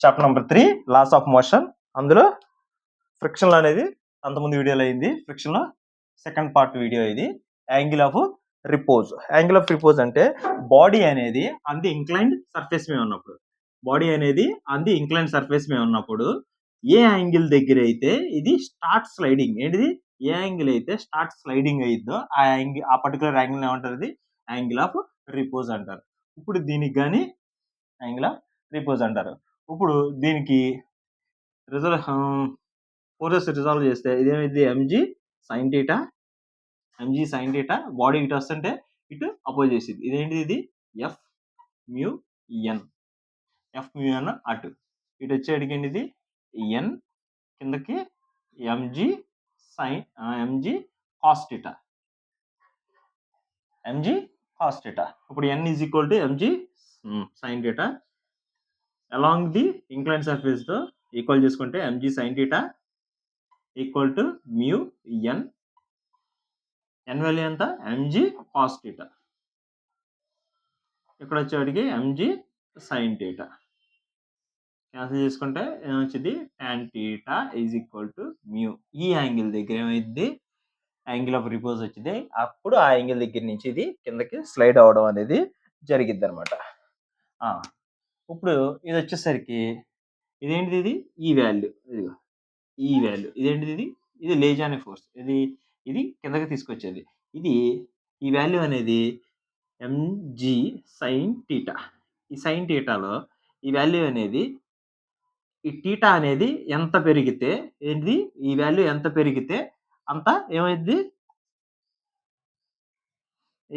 Chapter number 3 laws of motion. అందులో friction అనేది అంతకుముందు వీడియోలో అయింది. ఫ్రిక్షన్ లో సెకండ్ పార్ట్ వీడియో ఇది. Angle of repose. Angle of repose అంటే బాడీ అనేది ఆన్ ది ఇంక్లైన్డ్ సర్ఫేస్ మీద ఉన్నప్పుడు, బాడీ అనేది ఆన్ ది ఇంక్లైన్డ్ సర్ఫేస్ మీద ఉన్నప్పుడు ఏ యాంగిల్ దగ్గర అయితే ఇది స్టార్ట్ స్లైడింగ్, ఏంటిది ఏ యాంగిల్ అయితే స్టార్ట్ స్లైడింగ్ అయిద్దో ఆ యాంగిల్, ఆ పర్టికులర్ యాంగిల్ ఏమంటారు, ఇది యాంగిల్ ఆఫ్ రిపోజ్ అంటారు. ఇప్పుడు దీనికి కానీ యాంగిల్ ఆఫ్ రిపోజ్ అంటారు. ఇప్పుడు దీనికి ఫోర్సెస్ రిజాల్వ్ చేస్తే ఇదేమైంది, MG sign theta, MG sign theta. Body ఇటు వస్తుంటే ఇటు అపోజ్ చేసింది, ఇదేంటిది, ఇది F mu N, F mu N అటు ఇటు వచ్చేటికి ఇది ఎన్, కిందకి MG sine, MG cos theta, MG cos theta. ఇప్పుడు N is equal to MG sign theta along the incline surface తో ఈక్వల్ చేసుకుంటే MG sign theta equal to mu N, N value ఎంత, MG cos theta. ఇక్కడ వచ్చేటికి MG sine theta cancel చేసుకుంటే ఏమొచ్చింది, tan theta is equal to mu. ఈ angle దగ్గర ఏమైంది, యాంగిల్ ఆఫ్ రిపోజ్ వచ్చింది. అప్పుడు ఆ యాంగిల్ దగ్గర నుంచి ఇది కిందకి స్లైడ్ అవడం అనేది జరిగిద్ది అనమాట. ఇప్పుడు ఇది వచ్చేసరికి ఇదేంటిది, ఇది ఈ వాల్యూ, ఇది ఈ వాల్యూ ఇదేంటిది, ఇది లేజానే ఫోర్స్, ఇది కిందకి తీసుకొచ్చేది. ఇది ఈ వాల్యూ అనేది ఎంజీ సైన్ థీటా. ఈ సైన్ థీటాలో ఈ వాల్యూ అనేది, ఈ థీటా అనేది ఎంత పెరిగితే ఏంటిది, ఈ వాల్యూ ఎంత పెరిగితే అంత ఏమైంది,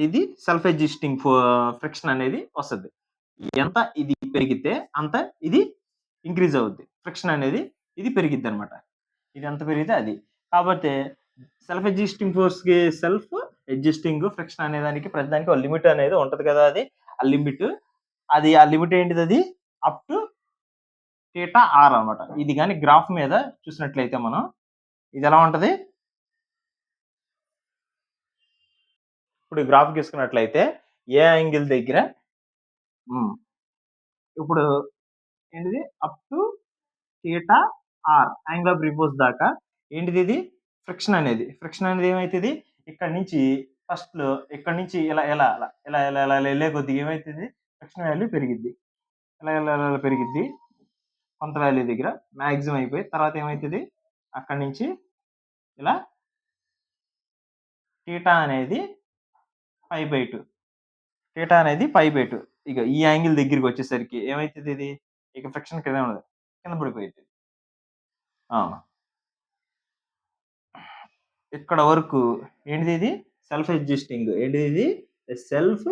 ఇది సెల్ఫ్ ఎగ్జిస్టింగ్ ఫ్రిక్షన్ అనేది వస్తుంది. ఎంత ఇది పెరిగితే అంత ఇది ఇంక్రీజ్ అవుద్ది, ఫ్రిక్షన్ అనేది ఇది పెరిగిద్ది అనమాట. ఇది ఎంత పెరిగితే అది. కాబట్టి సెల్ఫ్ ఎగ్జిస్టింగ్ ఫోర్స్ కి సెల్ఫ్ ఎగ్జిస్టింగ్ ఫ్రిక్షన్ అనే దానికి ప్రతిదానికి ఒక లిమిట్ అనేది ఉంటది కదా, అది ఆ లిమిట్, ఆ లిమిట్ ఏంటిది, అది అప్ టు థీటా ఆర్ అనమాట. ఇది కానీ గ్రాఫ్ మీద చూసినట్లయితే మనం, ఇది ఎలా ఉంటది, ఇప్పుడు గ్రాఫ్ గీసుకున్నట్లయితే ఏ యాంగిల్ దగ్గర ఇప్పుడు ఏంటిది up to theta or angle of repose దాకా ఏంటిది, ఇది ఫ్రిక్షన్ అనేది ఏమైతుంది, ఇక్కడ నుంచి ఫస్ట్ లో ఇక్కడ నుంచి ఇలా ఇలా ఇలా ఇలా ఇలా వెళ్ళే కొద్దిగా ఏమైతుంది, ఫ్రిక్షన్ వాల్యూ పెరిగిద్ది, ఇలా ఇలా ఇలా పెరిగిద్ది కొంత వాల్యూ దగ్గర మ్యాక్సిమం అయిపోయి తర్వాత ఏమవుతుంది, అక్కడి నుంచి ఇలా థీటా అనేది 5/2, థీటా అనేది 5/2. ఇక ఈ యాంగిల్ దగ్గరికి వచ్చేసరికి ఏమైతుంది, ఇది ఇక ఫ్రిక్షన్ కింద ఉండదు, కింద పడిపోయింది. ఇక్కడ వరకు ఏంటిది, ఇది సెల్ఫ్ ఎగ్జిస్టింగ్, ఏంటిది, ఇది సెల్ఫ్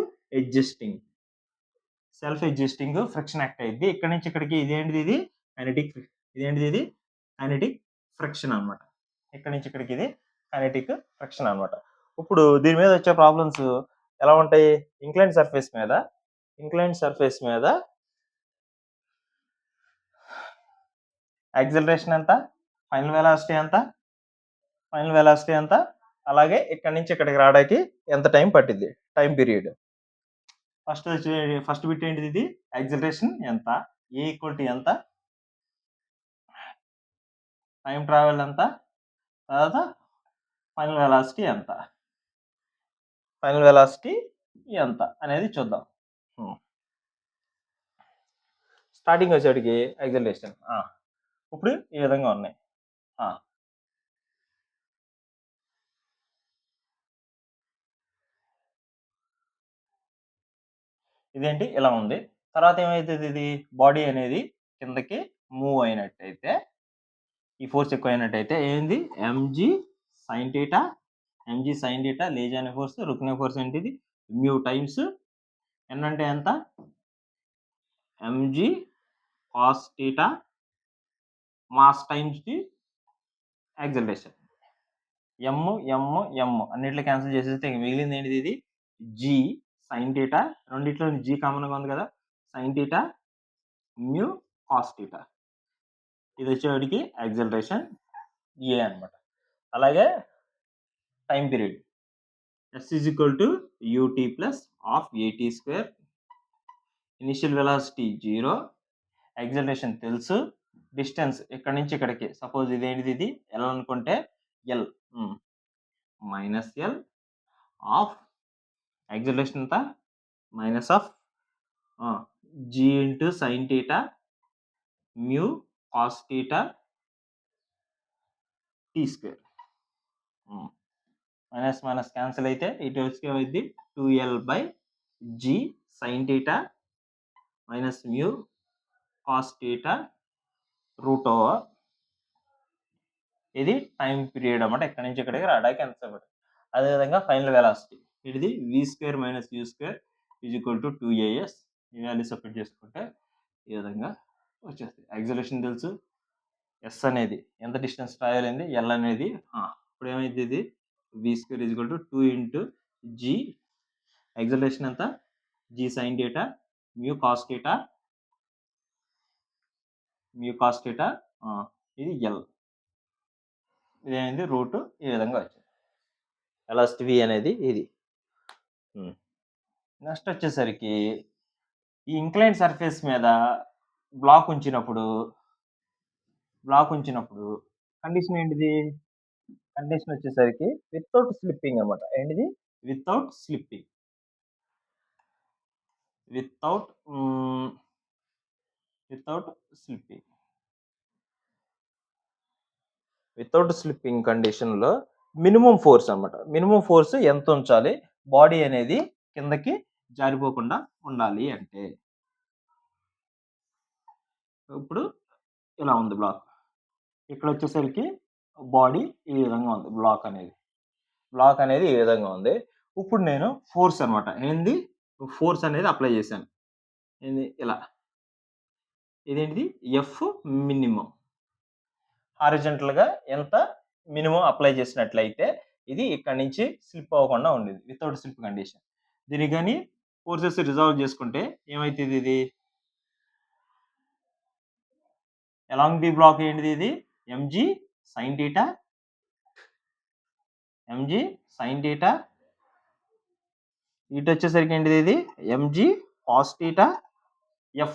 ఎగ్జిస్టింగ్ ఫ్రిక్షన్ యాక్ట్ అయింది. ఇక్కడ నుంచి ఇక్కడికి ఇదేంటిది, ఇది కైనెటిక్, ఇదేంటిది, ఇది కైనెటిక్ ఫ్రిక్షన్ అనమాట. ఇక్కడ నుంచి ఇక్కడికి ఇది కైనెటిక్ ఫ్రిక్షన్ అనమాట. ఇప్పుడు దీని మీద వచ్చే ప్రాబ్లమ్స్ ఎలా ఉంటాయి, ఇంక్లైన్ సర్ఫేస్ మీద యాక్సిలరేషన్ ఎంత, ఫైనల్ వెలాసిటీ ఎంత, అలాగే ఇక్కడ నుంచి ఇక్కడికి రావడానికి ఎంత టైం పట్టింది, టైం పీరియడ్. ఫస్ట్ బిట్ ఏంటిది, ఇది యాక్సిలరేషన్ ఎంత, ఏ ఈక్వల్ టు ఎంత, టైం ట్రావెల్ ఎంత, తర్వాత ఫైనల్ వెలాసిటీ ఎంత అనేది చూద్దాం. స్టార్టింగ్ వచ్చేటికి యాక్సిలరేషన్ ఇప్పుడు ఈ విధంగా ఉన్నాయి. ఇదేంటి ఇలా ఉంది. తర్వాత ఏమైతుంది, ఇది బాడీ అనేది కిందకి మూవ్ అయినట్టయితే, ఈ ఫోర్స్ ఎక్కువ అయినట్టయితే ఏంది, ఎంజీ సైన్ థీటా లేజ్ అనే ఫోర్స్, రుక్నే ఫోర్స్ ఏంటిది మ్యూ టైమ్స్ ఎన్ అంటే ఎంత, MG cos theta mass times the acceleration. M అన్నిట్లో క్యాన్సిల్ చేసేస్తే మిగిలింది ఏంటిది, ఇది జీ సైన్ థీటా, రెండిట్లో జీ కామన్గా ఉంది కదా, sine theta mu cos theta. ఇది వచ్చేవాడికి యాక్సిలరేషన్ ఏ అనమాట. అలాగే time period s is equal to ut plus of at square, initial velocity 0, acceleration తెలుసు, డిస్టెన్స్ ఇక్కడ నుంచి ఇక్కడికి సపోజ్ ఇదేంటిది, ఇది ఎల్ అనుకుంటే l minus l half acceleration ఎంత minus half g into sine theta mu cos theta t square. Minus minus cancel అయితే ఇటు వచ్చి అయింది 2l/g sin theta minus mu cos theta root over ఇది టైం పీరియడ్ అన్నమాట. ఇక్కడ నుంచి ఇక్కడికి రావడానికి ఎంత సేపు. అదేవిధంగా ఫైనల్ వెలాసిటీ ఇది v² మైనస్ u² = 2as. ఈ వాల్యూ సపరేట్ చేసుకుంటే ఈ విధంగా వచ్చేస్తుంది. యాక్సిలరేషన్ తెలుసు, ఎస్ అనేది ఎంత డిస్టెన్స్ ట్రావెల్ అయింది, ఎల్ అనేది ఇప్పుడు ఏమైంది, ఇది v² = 2 ఇంటూ జీ యాక్సిలరేషన్ ఎంత g sin theta mu cos theta ఇది ఎల్, ఇదేమైంది రూట్ ఈ విధంగా వచ్చింది. వెలాసిటీ v అనేది ఇది. నెక్స్ట్ వచ్చేసరికి ఈ ఇంక్లైన్ సర్ఫేస్ మీద బ్లాక్ ఉంచినప్పుడు కండిషన్ ఏంటిది, కండిషన్ వచ్చేసరికి వితౌట్ స్లిప్పింగ్ అనమాట. ఏంటిది వితౌట్ స్లిప్పింగ్. వితౌట్ స్లిప్పింగ్ కండిషన్లో మినిమం ఫోర్స్ అన్నమాట. మినిమం ఫోర్స్ ఎంత ఉంచాలి బాడీ అనేది కిందకి జారిపోకుండా ఉండాలి అంటే, ఇప్పుడు ఇలా ఉంది బ్లాక్, ఇక్కడ వచ్చేసరికి బాడీ ఈ విధంగా ఉంది, బ్లాక్ అనేది ఈ విధంగా ఉంది. ఇప్పుడు నేను ఫోర్స్ అనమాట ఫోర్స్ అనేది అప్లై చేశాను. ఏంది ఇలా, ఇదేంటిది ఎఫ్ మినిమం. హారిజంటల్గా ఎంత మినిమం అప్లై చేసినట్లయితే ఇది ఇక్కడ నుంచి స్లిప్ అవ్వకుండా ఉండేది వితౌట్ స్లిప్ కండిషన్. దీనికి కానీ ఫోర్సెస్ రిజాల్వ్ చేసుకుంటే ఏమైతుంది, ఇది అలాంగ్ ది బ్లాక్ ఏంటిది, ఇది mg sin theta ఇటు వచ్చేసరికి ఏంటిది, ఇది mg cos theta f.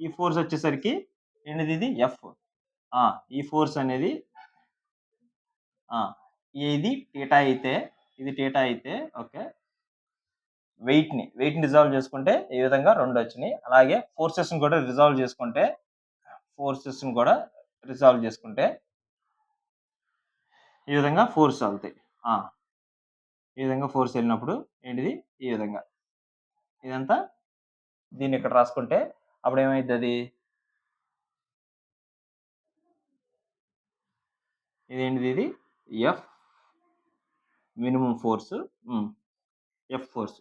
ఈ ఫోర్స్ వచ్చేసరికి ఏంటిది, ఇది ఎఫ్. ఈ ఫోర్స్ అనేది ఇది టీటా అయితే ఓకే, వెయిట్ని రిజాల్వ్ చేసుకుంటే ఈ విధంగా రెండు వచ్చినాయి. అలాగే ఫోర్సెస్ని కూడా రిజాల్వ్ చేసుకుంటే ఈ విధంగా ఫోర్స్ వెళ్తాయి. ఈ విధంగా ఫోర్స్ వెళ్ళినప్పుడు ఏంటిది ఈ విధంగా ఇదంతా దీన్ని ఇక్కడ రాసుకుంటే అప్పుడు ఏమైంది, అది ఇదేంటిది, ఇది F minimum force, F force,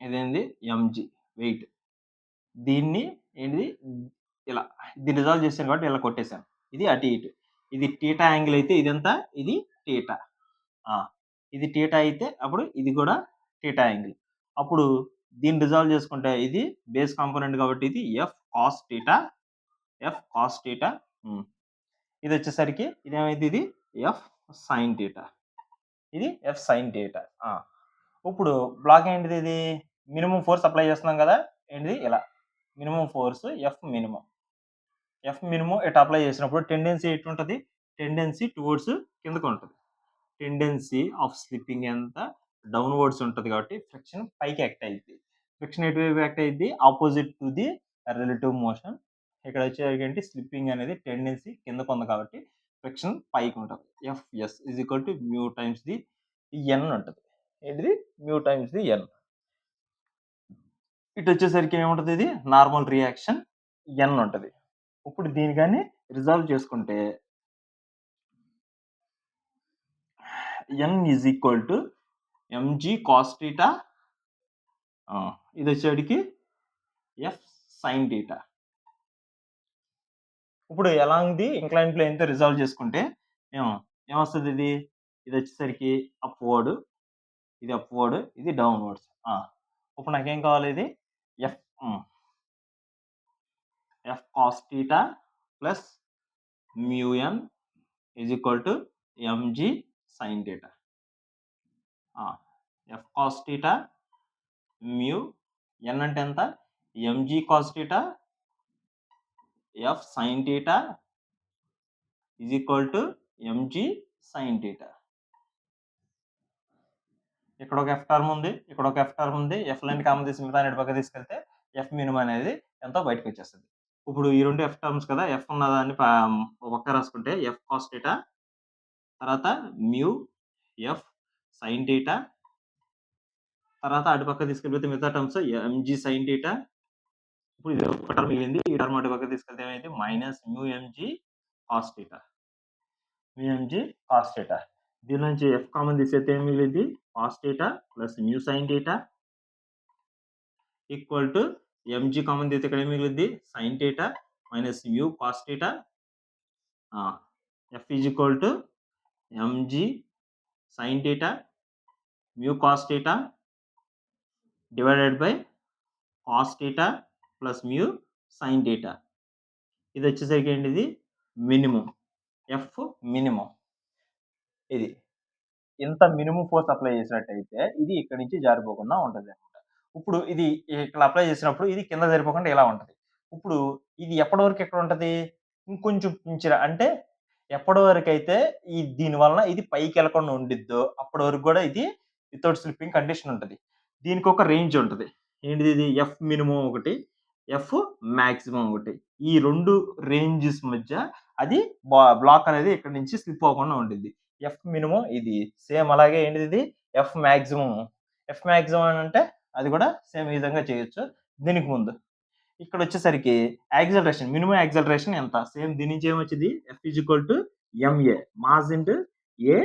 ఇదేంటి ఎంజీ వెయిట్. దీన్ని ఏంటిది ఇలా దీన్ని రిజాల్వ్ చేశాను కాబట్టి ఇలా కొట్టేశాను. ఇది అటు ఇటు, ఇది టీటా యాంగిల్ అయితే ఇదంతా ఇది టీటా, ఇది టీటా అయితే అప్పుడు ఇది కూడా టీటా యాంగిల్. అప్పుడు దీన్ని రిజాల్వ్ చేసుకుంటే ఇది బేస్ కాంపోనెంట్ కాబట్టి ఇది ఎఫ్ కాస్ టీటా. ఇది వచ్చేసరికి ఇదేమైంది, ఇది ఎఫ్ సైన్ టీటా, ఇది ఎఫ్ సైన్ టీటా. ఇప్పుడు బ్లాక్ ఏంటిది, ఇది మినిమం ఫోర్స్ అప్లై చేస్తున్నాం కదా, ఏంటిది ఇలా మినిమం ఫోర్స్ ఎఫ్ మినిమం ఇటు అప్లై చేసినప్పుడు టెండెన్సీ ఎటు ఉంటుంది, టెండెన్సీ టువర్డ్స్ కిందకు ఉంటుంది. టెండెన్సీ ఆఫ్ స్లిప్పింగ్ ఎంత డౌన్వర్డ్స్ ఉంటుంది కాబట్టి ఫ్రిక్షన్ పైకి యాక్ట్ అయ్యింది. ఫ్రిక్షన్ ఎటువైపు యాక్ట్ అయ్యింది, opposite to the relative motion. ఇక్కడ వచ్చేసరికి స్లిప్పింగ్ అనేది టెండెన్సీ కిందకు ఉంది కాబట్టి ఫ్రిక్షన్ పైకి ఉంటుంది. Fs is equal to mu times the N ఉంటుంది. ఏంటిది మ్యూ టైమ్స్ ది ఎన్. ఇటు వచ్చేసరికి ఏముంటుంది, ఇది నార్మల్ రియాక్షన్ ఎన్ ఉంటుంది. ఇప్పుడు దీని కానీ రిజాల్వ్ చేసుకుంటే N is equal to mg cos theta, ఇది వచ్చేటికి ఎఫ్ సైన్ టీటా. ఇప్పుడు ఎలాంగ్ ది ఇంక్లైన్ ప్లేన్తో రిజాల్వ్ చేసుకుంటే ఏమొస్తుంది, ఇది వచ్చేసరికి అప్వర్డ్, ఇది డౌన్వర్డ్స్. ఇప్పుడు నాకేం కావాలి, ఇది f cos theta plus mu N is equal to MG sine theta. F cos theta mu N అంటే ఎంత, mg cos theta f sin theta is equal to mg sin theta. ఇక్కడ ఒక F term ఉంది, ఇక్కడ ఒక F term ఉంది. F line common తీసి మిగతా అన్నిటి పక్క తీసుకెళ్తే ఎఫ్ మినిమం అనేది ఎంతో బయటకు వచ్చేస్తుంది. ఇప్పుడు ఈ రెండు ఎఫ్ టర్మ్స్ కదా, ఎఫ్ ఉన్న దాన్ని పక్క రాసుకుంటే ఎఫ్ కాస్ థీటా, తర్వాత మ్యూ ఎఫ్ సైన్ థీటా, తర్వాత అటు పక్క తీసుకెళ్ళిపోతే మిగతా టర్మ్స్ ఎంజీ సైన్ థీటా. ఇప్పుడు ఇది ఒక టర్మ్ మిగిలింది, ఈ టర్మ్ అటు పక్క తీసుకెళ్తే ఏమైంది minus mu mg cos theta, mu mg cos theta. దీని నుంచి ఎఫ్ కామన్ తీసేస్తే ఏం మిగిలింది cos theta plus mu sine theta equal to MG common తీస్తే ఇక్కడ ఏం మిగిలింది sign theta minus mu cos theta. F is equal to MG sign theta mu cos theta divided by cos theta plus mu sine theta. ఇది వచ్చేసరికి ఏంటిది minimum, F minimum. ఇది ఇంత minimum force apply చేసినట్టయితే ఇది ఇక్కడ నుంచి జారిపోకుండా ఉంటుంది అనమాట. ఇప్పుడు ఇది ఇక్కడ అప్లై చేసినప్పుడు ఇది కింద జారిపోకుండా ఇలా ఉంటుంది. ఇప్పుడు ఇది ఎప్పటి వరకు ఎక్కడ ఉంటుంది ఇంకొంచెం పించిరా అంటే ఎప్పటి వరకు అయితే ఈ దీని వలన ఇది పైకి వెళ్ళకుండా ఉండిద్దో అప్పటి వరకు కూడా ఇది వితౌట్ స్లిప్పింగ్ కండిషన్ ఉంటుంది. దీనికి ఒక రేంజ్ ఉంటుంది. ఏంటిది ఇది ఎఫ్ మినిమం ఒకటి, ఎఫ్ మాక్సిమం ఒకటి. ఈ రెండు రేంజెస్ మధ్య అది బ్లాక్ అనేది ఇక్కడ నుంచి స్లిప్ అవ్వకుండా ఉంటుంది. ఎఫ్ మినిమం ఇది సేమ్ అలాగే ఏంటిది ఇది ఎఫ్ మాక్సిమం. ఎఫ్ మాక్సిమం అని అంటే అది కూడా సేమ్ ఈ విధంగా చేయొచ్చు. దీనికి ముందు ఇక్కడ వచ్చేసరికి యాక్సలరేషన్ మినిమం యాక్సలరేషన్ ఎంత సేమ్ దీని నుంచి ఏమొచ్చింది F is equal to MA mass into A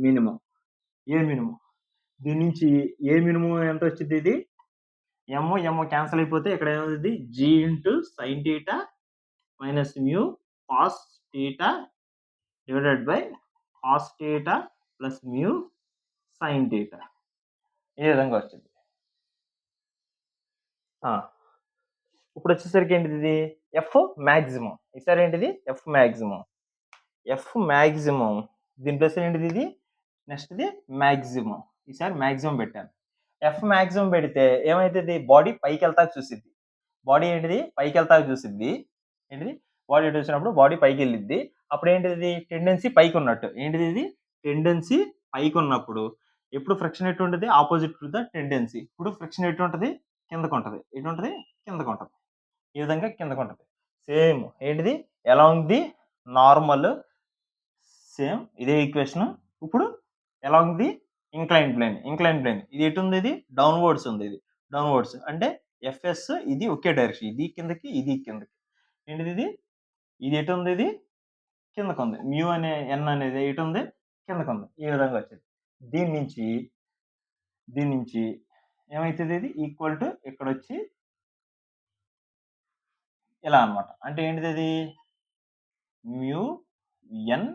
minimum. A minimum దీని నుంచి ఏ మినిమం ఎంత వచ్చింది ఇది ఎమ్ క్యాన్సిల్ అయిపోతే ఇక్కడ ఏమవుతుంది g into sine theta minus mu cos theta divided by cos theta plus mu sine theta. ఈ విధంగా వచ్చింది. ఇప్పుడు వచ్చేసరికి ఏంటిది ఇది ఎఫ్ మ్యాక్సిమం. ఈసారి ఏంటిది ఎఫ్ మ్యాక్సిమం. ఎఫ్ మ్యాక్సిమం దీని ప్లస్ ఏంటిది ఇది నెక్స్ట్ ఇది మ్యాక్సిమం. ఈసారి మ్యాక్సిమం పెట్టాను. ఎఫ్ మ్యాక్సిమం పెడితే ఏమైతుంది బాడీ పైకి వెళ్తాక చూసిద్ది. బాడీ ఏంటిది పైకి వెళ్తాక చూసిద్ది. ఏంటిది బాడీ ఎటు వచ్చినప్పుడు బాడీ పైకి వెళ్ళిద్ది. అప్పుడు ఏంటిది టెండెన్సీ పైకి ఉన్నట్టు. ఏంటిది ఇది టెండెన్సీ పైకి ఉన్నప్పుడు ఎప్పుడు ఫ్రిక్షన్ ఎటు ఉంటుంది ఆపోజిట్ టు ద టెండెన్సీ. ఇప్పుడు ఫ్రిక్షన్ ఎటు ఉంటుంది కిందకు ఉంటుంది, ఎటు ఉంటుంది కిందకు ఉంటుంది. ఈ విధంగా కిందకు ఉంటుంది. సేమ్ ఏంటిది అలాంగ్ ది నార్మల్ సేమ్ ఇదే ఈక్వేషన్. ఇప్పుడు along the incline plane. Incline plane ఇది ఎటు ఉంది ఇది డౌన్వర్డ్స్ ఉంది. ఇది డౌన్వర్డ్స్ అంటే ఎఫ్ఎస్ ఇది ఒకే డైరెక్షన్, ఇది కిందకి ఇది కిందకి. ఏంటిది ఇది ఇది ఎటు ఉంది ఇది కిందకు ఉంది. మ్యూ అనే ఎన్ అనేది ఎటు ఉంది కిందకు ఉంది. ఈ విధంగా వచ్చింది. దీని నుంచి ఏమవుతుంది ఇది ఈక్వల్ టు ఇక్కడ వచ్చి ఇలా అనమాట. అంటే ఏంటిది ఇది మ్యూ ఎన్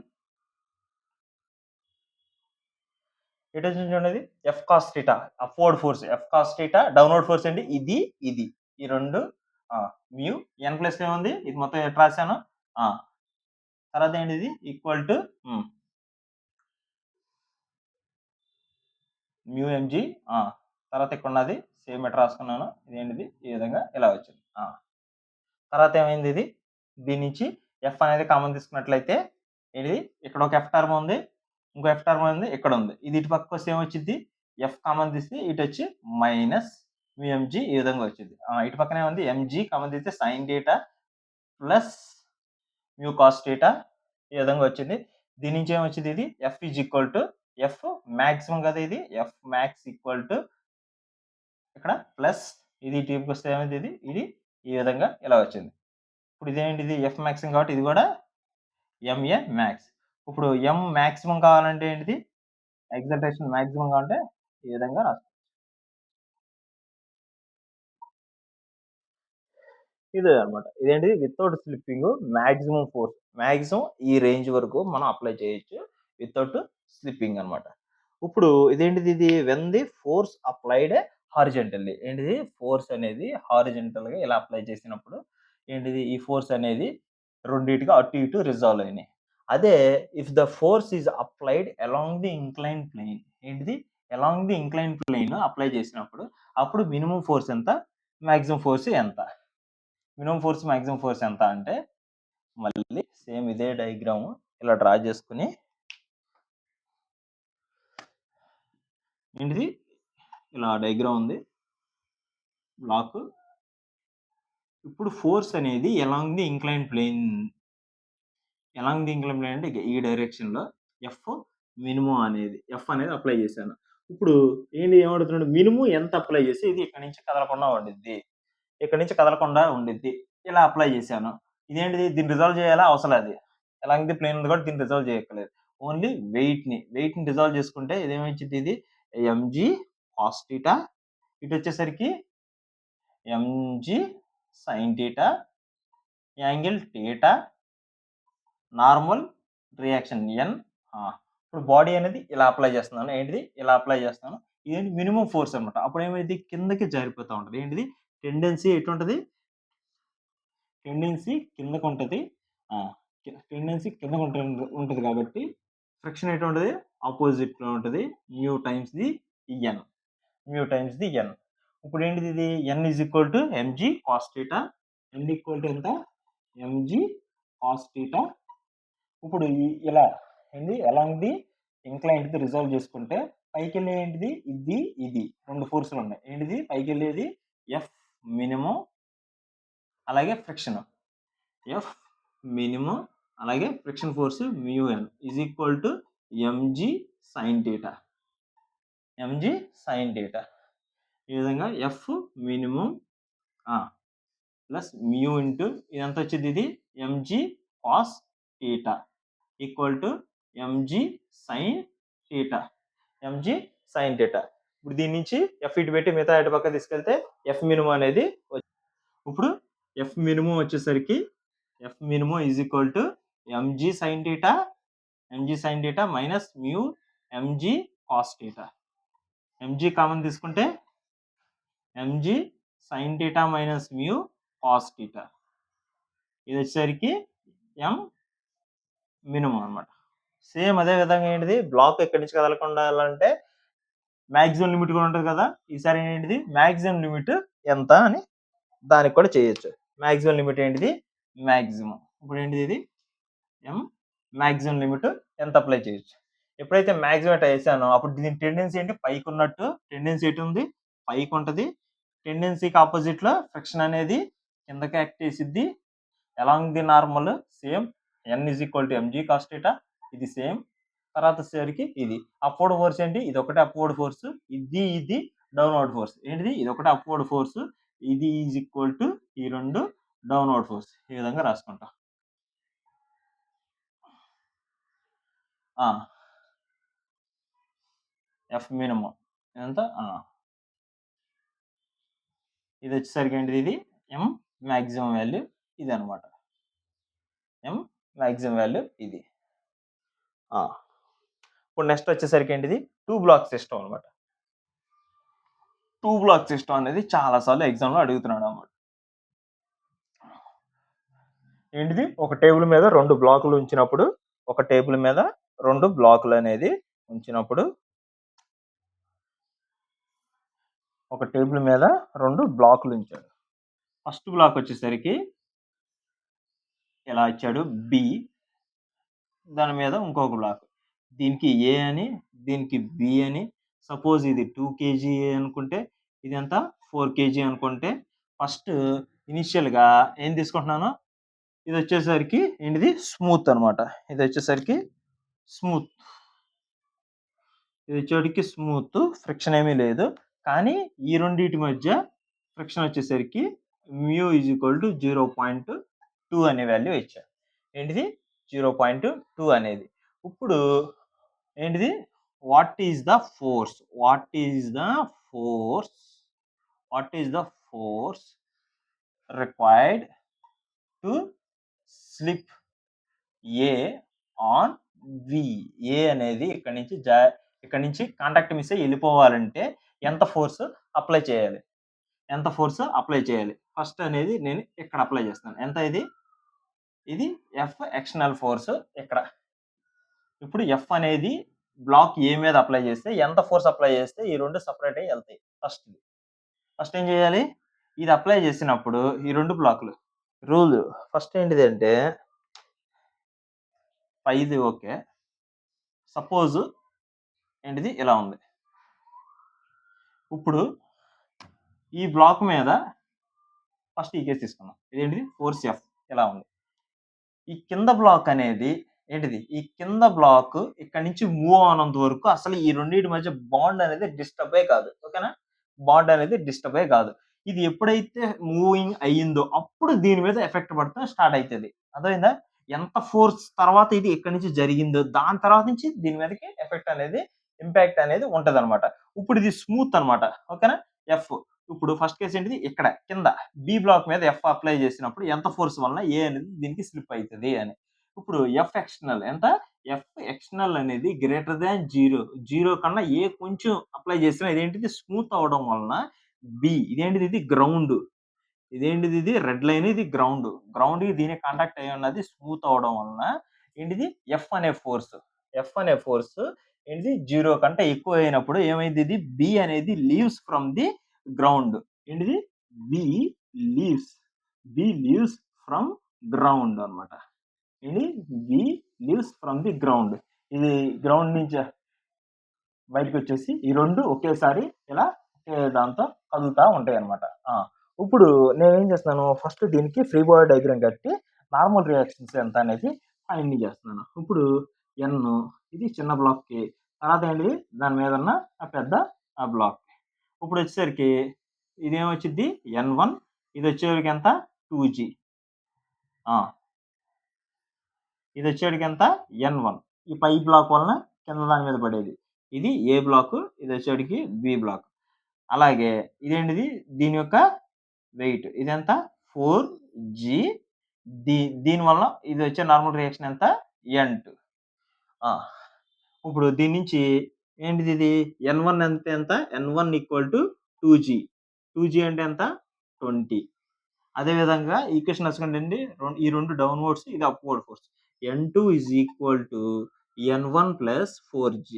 ఎటు వచ్చింది చూడండి F cos theta upward force, F cos theta downward force అండి. ఇది ఇది ఈ రెండు మ్యూ ఎన్ ప్లస్ ఏముంది ఇది మొత్తం ఎట్ రాశాను. తర్వాత ఏంటిది ఈక్వల్ టు మ్యూ ఎంజీ. తర్వాత ఇక్కడ ఉన్నది సేమ్ ఎట్ రాసుకున్నాను. ఇదేంటిది ఈ విధంగా ఇలా వచ్చింది. తర్వాత ఏమైంది ఇది దీని నుంచి ఎఫ్ అనేది కామన్ తీసుకున్నట్లయితే ఏంటిది ఇక్కడ ఒక ఎఫ్ టర్మ్ ఉంది, ఇంకో ఎఫ్ టర్మ్ ఉంది, ఇక్కడ ఉంది. ఇది ఇటు పక్క వస్తే ఏమొచ్చింది ఎఫ్ కామన్ తీస్తే ఇటు వచ్చి మైనస్ మ్యూ ఎంజీ ఈ విధంగా వచ్చింది. ఇటు పక్కనే ఉంది ఎంజీ కామన్ తీస్తే sine theta plus mu cos theta ఈ విధంగా వచ్చింది. దీని నుంచి ఏమొచ్చింది ఇది F is equal to F maximum కదా, ఇది ఎఫ్ మ్యాక్స్ ఈక్వల్ టు ఇక్కడ ప్లస్ ఇది టీప్కి వస్తే ఏమైంది ఇది ఇది ఈ విధంగా ఇలా వచ్చింది. ఇప్పుడు ఇదేంటిది ఎఫ్ మ్యాక్సిమం కాబట్టి ఇది కూడా ఎంఏ మ్యాక్స్. ఇప్పుడు ఎం మ్యాక్సిమం కావాలంటే ఏంటిది ఎక్సల్టేషన్ మ్యాక్సిమం కావాలంటే ఈ విధంగా రాస్తాం. ఇదే అనమాట. ఇదేంటిది without slipping maximum force maximum ఈ రేంజ్ వరకు మనం అప్లై చేయొచ్చు వితౌట్ స్లిప్పింగ్ అనమాట. ఇప్పుడు ఇదేంటిది ఇది when the force applied horizontally. ఏంటిది ఫోర్స్ అనేది హారిజెంటల్ గా ఇలా అప్లై చేసినప్పుడు ఏంటిది ఈ ఫోర్స్ అనేది రెండింటిగా అటు ఇటు రిజాల్వ్ అయినాయి. అదే if the force is applied along the incline plane. ఏంటిది along the incline plane apply చేసినప్పుడు అప్పుడు మినిమం ఫోర్స్ ఎంత మాక్సిమం ఫోర్స్ ఎంత, మినిమం ఫోర్స్ మాక్సిమం ఫోర్స్ ఎంత అంటే మళ్ళీ సేమ్ ఇదే డయాగ్రామ్ ఇలా డ్రా చేసుకుని ఏంటిది ఇలా డయాగ్రామ్ ఉంది బ్లాక్. ఇప్పుడు ఫోర్స్ అనేది ఎలాంగ్ ది ఇంక్లైన్ ప్లేన్ అంటే ఈ డైరెక్షన్లో ఎఫ్ మినిమం అనేది అప్లై చేశాను. ఇప్పుడు ఏంటి ఏమడుతున్నాడు, మినిమం ఎంత అప్లై చేసి ఇది ఇక్కడ నుంచి కదలకుండా ఉండిద్ది, ఇలా అప్లై చేశాను. ఇదేంటిది, దీన్ని రిజాల్వ్ చేయాలా అవసరం అది, ఎలాంగ్ ది ప్లేన్ ఉంది కూడా దీన్ని రిజాల్వ్ చేయక్కర్లేదు, ఓన్లీ వెయిట్ని రిజాల్వ్ చేసుకుంటే ఇదేమొచ్చింది, ఇది ఎంజీ కాస్ థీటా, ఇటు వచ్చేసరికి mg sign theta, angle theta, normal reaction N. ఇప్పుడు బాడీ అనేది ఇలా అప్లై చేస్తున్నాను, ఏంటిది ఇలా అప్లై చేస్తున్నాను, ఇదేంటి మినిమం ఫోర్స్ అనమాట. అప్పుడు ఏమైంది, కిందకి జారిపోతూ ఉంటుంది, ఏంటిది టెండెన్సీ ఎటు ఉంటుంది, టెండెన్సీ కిందకు ఉంటుంది, ఉంటుంది కాబట్టి ఫ్రిక్షన్ ఎటు ఉంటుంది, ఆపోజిట్లో ఉంటుంది, మ్యూ టైమ్స్ ది ఎన్. ఇప్పుడు ఏంటిది, ఇది N is equal to mg cos theta, N equal to ఎంత, ఎంజీ కాస్ థీటా. ఇప్పుడు ఇలా ఏంటి అలాంగ్ ది ఇంక్లైన్డ్ రిజాల్వ్ చేసుకుంటే పైకి వెళ్ళే ఏంటిది, ఇది రెండు ఫోర్సులు ఉన్నాయి, ఏంటిది పైకి వెళ్ళేది ఎఫ్ మినిమం అలాగే ఫ్రిక్షన్, ఎఫ్ మినిమం అలాగే friction force mu N is equal to MG sign theta. ఈ విధంగా F minimum plus mu into ఇదంతా వచ్చింది, ఇది mg cos theta equal to MG sign theta. ఇప్పుడు దీని నుంచి ఎఫ్ ఇటు పెట్టి మిగతా ఇటు పక్క తీసుకెళ్తే ఎఫ్ మినిమం అనేది ఇప్పుడు ఎఫ్ మినిమం వచ్చేసరికి f minimum is equal to MG sign theta minus mu mg cos theta. Mg common తీసుకుంటే mg sign theta minus mu cos theta, ఇది వచ్చేసరికి ఎం మినిమం అనమాట. సేమ్ అదే విధంగా ఏంటిది, బ్లాక్ ఎక్కడి నుంచి కదలకుండా ఉండాలంటే మ్యాక్సిమం లిమిట్ కూడా ఉంటుంది కదా, ఈసారి ఏంటిది మ్యాక్సిమం లిమిట్ ఎంత అని దానికి కూడా చేయొచ్చు. మ్యాక్సిమం లిమిట్ ఏంటిది, ఇప్పుడు ఏంటిది, ఇది మ్యాక్సిమం లిమిట్ ఎంత అప్లై చేయొచ్చు. ఎప్పుడైతే మ్యాక్సిమం అట్లా వేసానో అప్పుడు దీని టెండెన్సీ ఏంటి, పైకి ఉన్నట్టు టెండెన్సీ ఎటు ఉంది, పైకి ఉంటుంది. టెండెన్సీకి ఆపోజిట్ లో ఫ్రిక్షన్ అనేది కిందకి యాక్ట్ చేసిద్ది, along the normal same N is equal to mg cos theta, ఇది సేమ్. తర్వాత వచ్చేసరికి ఇది అప్వర్డ్ ఫోర్స్ ఏంటి, ఇది ఒకటే అప్వర్డ్ ఫోర్స్, ఇది డౌన్వర్డ్ ఫోర్స్, ఏంటిది ఇది ఒకటే అప్వర్డ్ ఫోర్స్, ఇది ఈజ్ ఈక్వల్ టు ఈ రెండు డౌన్వర్డ్ ఫోర్స్. ఈ విధంగా రాసుకుంటా. ఎఫ్ మినిమం ఎంత, ఇది వచ్చేసరికి ఏంటిది, ఇది ఎం మ్యాక్సిమం వాల్యూ ఇది అనమాట, ఎం మ్యాక్సిమం వాల్యూ ఇది. ఇప్పుడు నెక్స్ట్ వచ్చేసరికి ఏంటిది, 2 బ్లాక్ సిస్టమ్ అనమాట. 2 బ్లాక్ సిస్టమ్ అనేది చాలాసార్లు ఎగ్జామ్లో అడుగుతున్నాడు అనమాట. ఏంటిది, ఒక టేబుల్ మీద 2 బ్లాకులు ఉంచినప్పుడు, అనేది ఉంచినప్పుడు, ఒక టేబుల్ మీద 2 బ్లాకులు ఉంచాడు. ఫస్ట్ బ్లాక్ వచ్చేసరికి ఎలా ఇచ్చాడు, బి, దాని మీద ఇంకొక బ్లాక్, దీనికి ఏ అని దీనికి బి అని. సపోజ్ ఇది 2 kg అనుకుంటే ఇది ఎంత 4 kg అనుకుంటే ఫస్ట్ ఇనిషియల్గా ఏం తీసుకుంటున్నాను, ఇది వచ్చేసరికి ఏంటిది స్మూత్ అనమాట, ఇది వచ్చేసరికి స్మూత్, ఫ్రిక్షన్ ఏమీ లేదు. కానీ ఈ రెండింటి మధ్య ఫ్రిక్షన్ వచ్చేసరికి మ్యూ ఈజ్ ఈక్వల్ టు 0.2 అనే వాల్యూ ఇచ్చారు. ఏంటిది 0.2 అనేది. ఇప్పుడు ఏంటిది, what is the force required to slip A on B. A అనేది ఇక్కడ నుంచి కాంటాక్ట్ మిస్ అయ్యి వెళ్ళిపోవాలంటే ఎంత ఫోర్స్ అప్లై చేయాలి, ఫస్ట్ అనేది నేను ఇక్కడ అప్లై చేస్తాను. ఎంత ఇది ఎఫ్ ఎక్స్టర్నల్ ఫోర్స్ ఇక్కడ. ఇప్పుడు ఎఫ్ అనేది బ్లాక్ ఏ మీద అప్లై చేస్తే ఎంత ఫోర్స్ అప్లై చేస్తే ఈ రెండు సపరేట్ అయ్యి వెళ్తాయి. ఫస్ట్ ఏం చేయాలి, ఇది అప్లై చేసినప్పుడు ఈ 2 బ్లాకులు రూల్ ఫస్ట్ ఏంటిదంటే పైది ఓకే. సపోజ్ ఏంటిది ఇలా ఉంది. ఇప్పుడు ఈ బ్లాక్ మీద ఫస్ట్ ఈ కేస్ తీసుకుందాం. ఇదేంటిది ఫోర్స్ F ఇలా ఉంది. ఈ కింద బ్లాక్ అనేది ఏంటిది? ఈ కింద బ్లాక్ ఇక్కడి నుంచి మూవ్ అవనంత వరకు అసలు ఈ రెండిటి మధ్య బాండ్ అనేది డిస్టర్బే కాదు. ఓకేనా? బాండ్ అనేది డిస్టర్బే కాదు. ఇది ఎప్పుడైతే మూవింగ్ అయ్యిందో అప్పుడు దీని మీద ఎఫెక్ట్ పడటం స్టార్ట్ అయితది. అర్థమైందా? ఎంత ఫోర్స్ తర్వాత ఇది ఇక్కడి నుంచి జరిగిందో దాని తర్వాత నుంచి దీని మీదకి ఎఫెక్ట్ అనేది ఇంపాక్ట్ అనేది ఉంటదనమాట. ఇప్పుడు ఇది స్మూత్ అనమాట. ఓకేనా? ఎఫ్. ఇప్పుడు ఫస్ట్ కేస్ ఏంటిది? ఇక్కడ కింద బి బ్లాక్ మీద ఎఫ్ అప్లై చేసినప్పుడు ఎంత ఫోర్స్ వలన ఏ అనేది దీనికి స్లిప్ అయితది అని. ఇప్పుడు ఎఫ్ ఎక్స్టర్నల్ ఎంత? ఎఫ్ ఎక్స్టర్నల్ అనేది గ్రేటర్ దాన్ 0. 0 కన్నా ఏ కొంచెం అప్లై చేసినా ఇదేంటిది స్మూత్ అవ్వడం వలన బి ఇదేంటిది? ఇది గ్రౌండ్. ఇదేంటిది? ఇది రెడ్ లైన్, ఇది గ్రౌండ్. గ్రౌండ్‌కి దీనికి కాంటాక్ట్ అయ్యి ఉన్నది స్మూత్ అవ్వడం వలన ఏంటిది? ఎఫ్ అనే ఫోర్స్. ఎఫ్ అనే ఫోర్స్ ఏంటిది? 0 కంటే ఎక్కువ అయినప్పుడు ఏమైద్ది? ఇది బి అనేది లీవ్స్ ఫ్రమ్ ది గ్రౌండ్. ఏంటిది? B leaves. B leaves from ground అన్నమాట. ఇది B leaves from the ground. ఇది గ్రౌండ్ నుంచి బయటకొచ్చేసి ఈ 2 ఒకేసారి ఇలా దాంతో కదులుతా ఉంటాయన్నమాట. ఇప్పుడు నేనేం చేస్తున్నాను? ఫస్ట్ దీనికి ఫ్రీ బాడీ డయాగ్రామ్ కట్టి నార్మల్ రియాక్షన్స్ ఎంత అనేది ఫైండ్ చేస్తున్నాను. ఇప్పుడు ఎన్ ఇది చిన్న బ్లాక్‌కి, తర్వాత ఏంటిది? దాని మీద ఉన్న ఆ పెద్ద బ్లాక్. ఇప్పుడు వచ్చేసరికి ఇదేమొచ్చిద్ది? N1 ఇది వచ్చేవరకు ఎంత? 2G. ఇది వచ్చేటికి ఎంత? N1. ఈ పై బ్లాక్ వలన కింద దాని మీద పడేది. ఇది ఏ బ్లాక్, ఇది వచ్చేటికి బి బ్లాక్. అలాగే ఇదేంటిది? దీని యొక్క వెయిట్ ఇదెంత? 4G. దీని వలన ఇది వచ్చే నార్మల్ రియాక్షన్ ఎంత? N2. ఇప్పుడు దీని నుంచి ఏంటిది? ఇది N1 ఎంత? N1 = 2G. 2G అంటే ఎంత? 20. అదే విధంగా ఈక్వేషన్ రాసుకోండి. ఈ 2 డౌన్‌వర్డ్స్, ఇది upward force. N2 = N1 + 4G.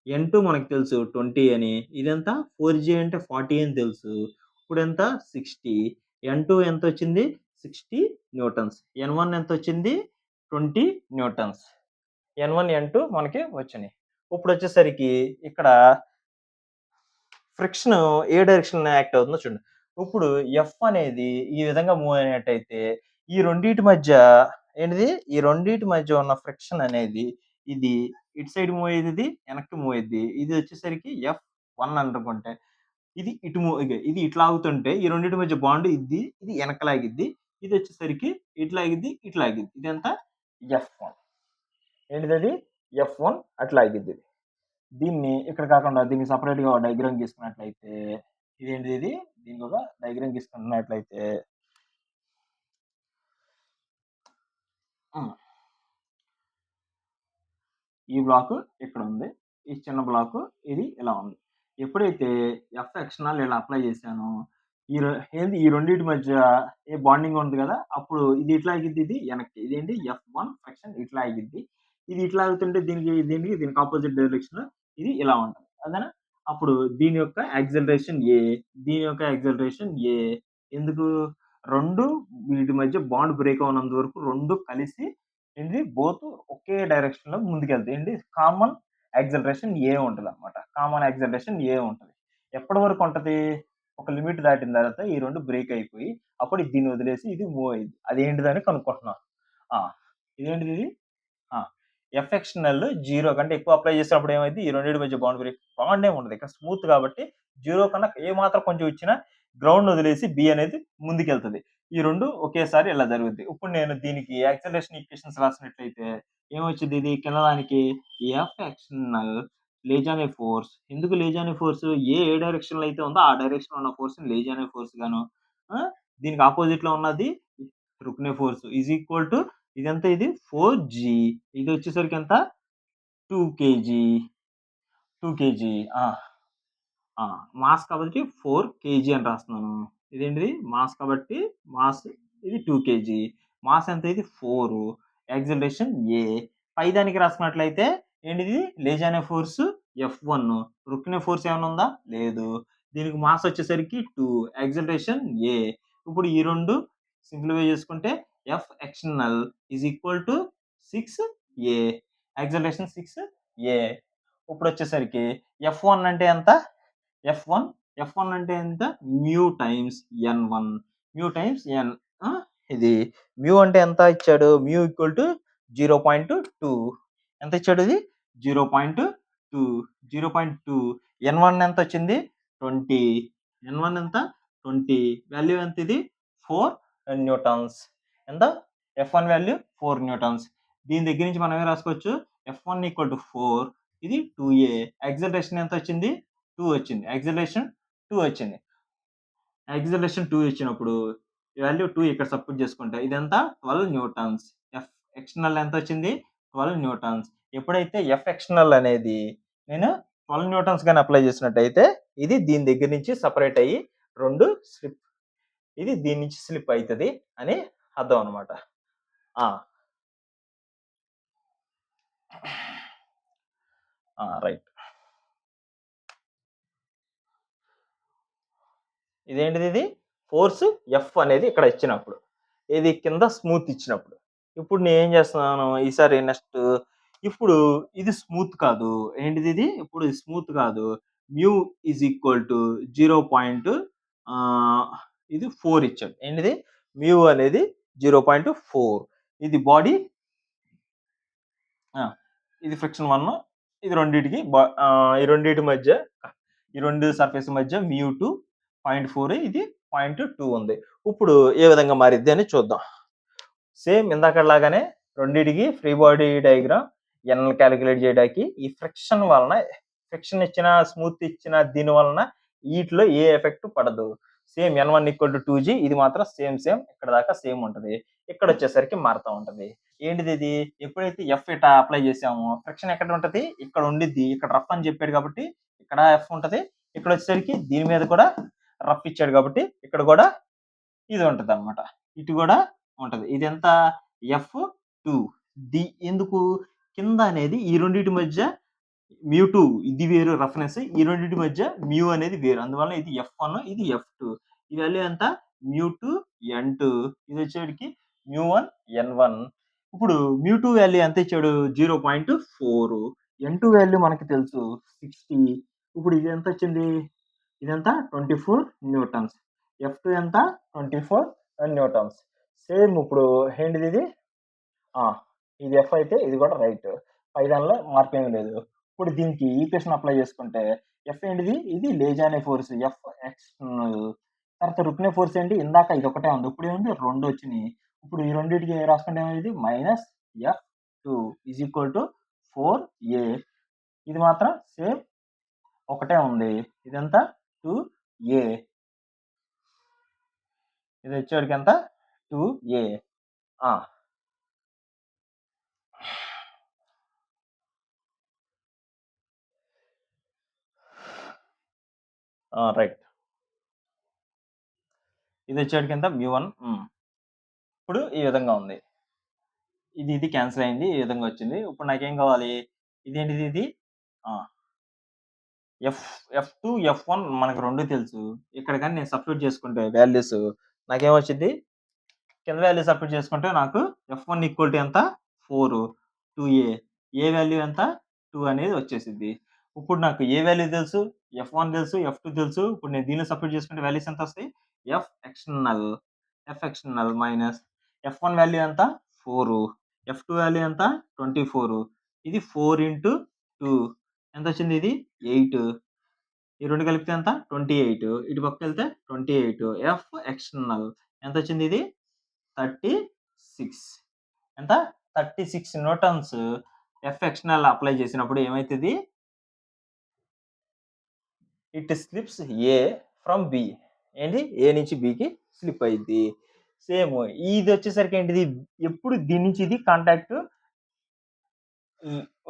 N2 మనకు తెలుసు 20 అని. ఇదెంత? 4G అంటే 40 అని తెలుసు. ఇప్పుడెంత? 60. N2 ఎంతొచ్చింది? 60 Newton's. N1 ఎంతొచ్చింది? 20 Newton's. N1, N2 మనకి వచ్చినాయి. ఇప్పుడొచ్చేసరికి ఇక్కడ ఫ్రిక్షన్ ఏ డైరెక్షన్‌లో యాక్ట్ అవుతుందో చూడండి. ఇప్పుడు ఎఫ్ అనేది ఈ విధంగా మూవ్ అయినట్టయితే ఈ రెండిటి మధ్య ఏంటిది? ఈ రెండిటి మధ్య ఉన్న ఫ్రిక్షన్ అనేది ఇది ఇటు సైడ్ మూవ్ అయ్యేది, వెనక్కి మూవ్ అయ్యిద్ది. ఇది వచ్చేసరికి F1 అనుకుంటే ఇది ఇటు ఇది ఇటు లాగుతుంటే ఈ రెండిటి మధ్య బాండ్ ఇది వెనక లాగిద్ది. ఇది వచ్చేసరికి ఇటు లాగిద్ది, ఇటు లాగిద్ది. ఇదంతా F1. ఏంటిదది? F1 అట్లా లాగిద్ది. దీన్ని ఇక్కడ కాకుండా దీన్ని సెపరేట్‌గా ఒక డయాగ్రామ్ గీసుకున్నట్లయితే ఇదేంటిది? ఇది దీనికి ఒక డయాగ్రామ్ గీసుకున్నట్లయితే ఈ బ్లాక్ ఇక్కడ ఉంది. ఈ చిన్న బ్లాక్ ఇది ఇలా ఉంది. ఎప్పుడైతే ఎఫ్ ఎక్స్టర్నల్ ఇలా అప్లై చేశానో ఏంది ఈ రెండిటి మధ్య ఏ బాండింగ్ ఉంది కదా! అప్పుడు ఇది ఇట్లా ఆగిద్ది, ఇది వెనక్కి. ఇదేంటి? F1 ఫ్రిక్షన్ ఇట్లా ఆగిద్ది. ఇది ఇట్లా ఆగుతుంటే దీనికి ఆపోజిట్ డైరెక్షన్ ఇది ఇలా ఉంటది. అదేనా? అప్పుడు దీని యొక్క యాక్సిలరేషన్ A, దీని యొక్క యాక్సిలరేషన్ A. ఎందుకు? 2 వీటి మధ్య బాండ్ బ్రేక్ అవ్వనంత వరకు 2 కలిసి ఏంటి? బోత్ ఒకే డైరెక్షన్‌లో ముందుకెళ్తాయి. ఏంటి? కామన్ యాక్సిలరేషన్ A ఉంటదన్నమాట. కామన్ యాక్సిలరేషన్ A ఉంటది. ఎప్పటి వరకు ఉంటది? ఒక లిమిట్ దాటిన తర్వాత ఈ 2 బ్రేక్ అయిపోయి అప్పుడు దీన్ని వదిలేసి ఇది మూవ్ అయ్యిద్ది. అదేంటిదని కనుక్కుంటున్నాం. ఇదేంటిది? ఇది ఎఫ్ ఎక్స్టర్నల్ 0 కంటే ఎక్కువ అప్లై చేసినప్పుడు ఏమైద్ది? ఈ రెండిటి మధ్య బాండ్ ఏమి ఉండదు. ఇక్కడ స్మూత్ కాబట్టి 0 కన్నా ఏమాత్రం కొంచెం ఇచ్చినా గ్రౌండ్ వదిలేసి బి అనేది ముందుకెళ్తది. ఈ 2 ఒకేసారి ఇలా జరుగుద్ది. ఇప్పుడు నేను దీనికి యాక్సిలరేషన్ ఈక్వేషన్స్ రాసినట్లయితే ఏమొచ్చిద్ది? ఇది కింద దానికి ఎఫ్ ఎక్స్టర్నల్ లేజానే ఫోర్స్. ఎందుకు లేజానే ఫోర్స్? ఏ డైరెక్షన్‌లో అయితే ఉందో ఆ డైరెక్షన్‌లో ఉన్న ఫోర్స్‌ని లేజానే ఫోర్స్ గాను, దీనికి ఆపోజిట్‌లో ఉన్నది రుక్నే ఫోర్స్ ఈక్వల్ టు ఇదెంత? ఇది 4G. ఇది వచ్చేసరికి ఎంత? 2 kg. 2 kg. మాస్ కాబట్టి 4 kg అని రాస్తున్నాను. ఇదేంటిది? మాస్ కాబట్టి మాస్ ఇది 2 kg. మాస్ ఎంత? ఇది 4. Acceleration A. పై దానికి రాసుకున్నట్లయితే ఏంటిది? లేజానే ఫోర్స్ F1. రుక్నే ఫోర్స్ ఏమైనా ఉందా? లేదు. దీనికి మాస్ వచ్చేసరికి 2, యాక్సిలరేషన్ ఏ. ఇప్పుడు ఈ రెండు సింప్లిఫై చేసుకుంటే F external is equal to 6a, acceleration 6a. ఇప్పుడు వచ్చేసరికి F1 అంటే ఎంత? F1 అంటే ఎంత? Mu times n1, mu times n. ఇది మ్యూ అంటే ఎంత ఇచ్చాడు? Mu equal to 0.2. ఎంత ఇచ్చాడు? ఇది 0.2. n1 ఎంత వచ్చింది? 20. n1 ఎంత? 20. వాల్యూ ఎంత? ఇది 4 న్యూటన్స్. ఎంత? F1 value 4 Newton's. దీని దగ్గర నుంచి మనం ఏం రాసుకోవచ్చు? F1 ఈక్వల్ టు 4, ఇది 2a. యాక్సిలరేషన్ ఎంత వచ్చింది? 2 వచ్చింది. యాక్సిలరేషన్ 2 వచ్చింది. యాక్సిలరేషన్ 2 ఇచ్చినప్పుడు వాల్యూ 2 ఇక్కడ సబ్స్టిట్యూట్ చేసుకుంటే ఇదంతా 12 న్యూటన్స్. ఎఫ్ ఎక్స్టర్నల్ ఎంత వచ్చింది? 12 న్యూటన్స్. ఎప్పుడైతే ఎఫ్ ఎక్స్టర్నల్ అనేది నేను 12 న్యూటన్స్ గాని అప్లై చేసినట్టయితే ఇది దీని దగ్గర నుంచి సపరేట్ అయ్యి రెండు స్లిప్, ఇది దీని నుంచి స్లిప్ అవుతుంది అని అర్థం అనమాట. రైట్. ఇదేంటిది? ఇది ఫోర్స్ ఎఫ్ అనేది ఇక్కడ ఇచ్చినప్పుడు, ఇది కింద స్మూత్ ఇచ్చినప్పుడు. ఇప్పుడు నేను ఏం చేస్తున్నాను ఈసారి నెక్స్ట్, ఇప్పుడు ఇది స్మూత్ కాదు. ఏంటిది ఇది? ఇప్పుడు స్మూత్ కాదు. Mu is equal to 0. ఇది 4 ఇచ్చాడు. ఏంటిది? మ్యూ అనేది 0.4. ఇది బాడీ, ఇది ఫ్రిక్షన్ 1, ఇది రెండింటికి ఈ రెండింటి మధ్య, ఈ రెండు సర్ఫేస్ మధ్య మ్యూ 2.4, ఇది 0.2 ఉంది. ఇప్పుడు ఏ విధంగా మారిద్ది అని చూద్దాం. సేమ్ ఇందాకలాగానే రెండింటికి ఫ్రీ బాడీ డయాగ్రామ్ ఎన్ క్యాలిక్యులేట్ చేయడానికి ఈ ఫ్రిక్షన్ వలన, ఫ్రిక్షన్ ఇచ్చిన స్మూత్ ఇచ్చిన దీని వలన వీటిలో ఏ ఎఫెక్ట్ పడదు. Same n1 equal to 2g, ఇది మాత్రం సేమ్ ఇక్కడ దాకా సేమ్ ఉంటుంది. ఇక్కడ వచ్చేసరికి మారుతూ ఉంటుంది. ఏంటిది ఇది? ఎప్పుడైతే ఎఫ్ ఇటా అప్లై చేసామో ఫ్రిక్షన్ ఎక్కడ ఉంటుంది? ఇక్కడ ఉండిద్ది. ఇక్కడ రఫ్ అని చెప్పాడు కాబట్టి ఇక్కడ ఎఫ్ ఉంటుంది. ఇక్కడ వచ్చేసరికి దీని మీద కూడా రఫ్ ఇచ్చాడు కాబట్టి ఇక్కడ కూడా ఇది ఉంటుంది అనమాట. ఇటు కూడా ఉంటది. ఇది ఎంత? F2. ఎందుకు? కింద అనేది ఈ రెండింటి మధ్య మ్యూ 2, ఇది వేరు రఫ్నెస్, ఈ రెండింటి మధ్య మ్యూ అనేది వేరు. అందువల్ల ఇది F1, ఇది F2. ఈ వాల్యూ ఎంత? మ్యూ 2 n2, ఇది వచ్చేటికి మ్యూ 1 n1. ఇప్పుడు మ్యూ 2 వాల్యూ ఎంత ఇచ్చాడు? 0.4. n2 వాల్యూ మనకి తెలుసు 60. ఇప్పుడు ఇది ఎంత వచ్చింది? ఇదంతా 24 న్యూటన్స్. F2 ఎంత? 24 న్యూటన్స్. సేమ్ ఇప్పుడు ఏంటిది ఇది? ఇది ఎఫ్ అయితే ఇది కూడా రైట్. పై దానిలో మార్పు ఏమి లేదు. ఇప్పుడు దీనికి ఈక్వేషన్ అప్లై చేసుకుంటే ఎఫ్ ఏంటిది? ఇది లేజా అనే ఫోర్స్ ఎఫ్ ఎక్స్టర్నల్. తర్వాత రుక్నే ఫోర్స్ ఏంటి? ఇందాక ఇది ఒకటే ఉంది, ఇప్పుడు ఏముంది? 2 వచ్చినాయి. ఇప్పుడు ఈ రెండింటికి రాసుకుంటే ఏమైంది? -F2 is equal to 4a. ఇది మాత్రం సేమ్ ఒకటే ఉంది. ఇదంతా 2a. ఇది వచ్చేటికి ఎంత? 2a. రైట్. ఇది వచ్చేటికి ఎంత? మ్యూ1. ఇప్పుడు ఈ విధంగా ఉంది. ఇది క్యాన్సిల్ అయింది, ఈ విధంగా వచ్చింది. ఇప్పుడు నాకేం కావాలి? ఇదేంటిది? ఇది F2 F1 మనకు రెండు తెలుసు. ఇక్కడ కానీ నేను సబ్స్టిట్యూట్ చేసుకుంటే వాల్యూస్ నాకేమొచ్చింది? కింద వాల్యూ సబ్స్టిట్యూట్ చేసుకుంటే నాకు F1 ఈక్వల్ టు ఎంత? 4, 2a. ఏ వాల్యూ ఎంత? 2 అనేది వచ్చేసింది. ఇప్పుడు నాకు ఏ వాల్యూ తెలుసు? F1 తెలుసు, F2 తెలుసు. ఇప్పుడు నేను దీనిలో సబ్స్టిట్యూట్ చేసుకుంటే వాల్యూస్ ఎంత వస్తాయి? F external minus F1 value ఎంత? 4, F2 వాల్యూ ఎంత? 24. ఇది 4 × 2 ఎంత వచ్చింది? ఇది 8. ఈ రెండు కలిపితే ఎంత? 28. ఇటు పక్క వెళ్తే 28. ఎఫ్ ఎక్స్టర్నల్ ఎంత వచ్చింది? ఇది 36. ఎంత? 36 న్యూటన్స్ ఎఫ్ ఎక్స్టర్నల్ అప్లై చేసినప్పుడు ఏమైతుంది? It slips A from B. ఏంటి? ఏ నుంచి బికి స్లిప్ అయింది. సేమ్ ఇది వచ్చేసరికి ఏంటిది? ఎప్పుడు దీని నుంచి ఇది కాంటాక్ట్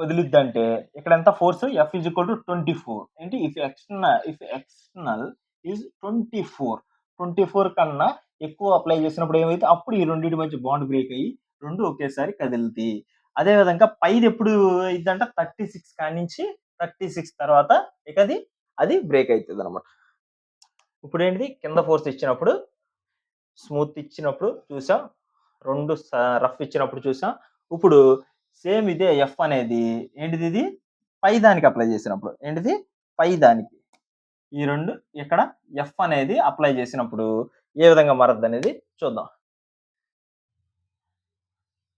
వదిలిద్ది అంటే ఇక్కడ ఎంత force? F is equal to 24. ఏంటి? ఇఫ్ ఎక్స్టర్నల్ ఈజ్ 24 కన్నా ఎక్కువ అప్లై చేసినప్పుడు ఏమైతే అప్పుడు ఈ రెండింటి మధ్య బాండ్ బ్రేక్ అయ్యి రెండు ఒకేసారి కదులుతాయి. అదే విధంగా పైది ఎప్పుడు ఇదంటే 36 కాడి నుంచి 36 తర్వాత ఇక అది బ్రేక్ అవుతుంది అనమాట. ఇప్పుడు ఏంటిది కింద ఫోర్స్ ఇచ్చినప్పుడు స్మూత్ ఇచ్చినప్పుడు చూసాం, 2 రఫ్ ఇచ్చినప్పుడు చూసాం. ఇప్పుడు సేమ్ ఇదే ఎఫ్ అనేది ఏంటిది ఇది పై దానికి అప్లై చేసినప్పుడు ఏంటిది పై దానికి ఈ 2 ఇక్కడ ఎఫ్ అనేది అప్లై చేసినప్పుడు ఏ విధంగా మారద్ది అనేది చూద్దాం.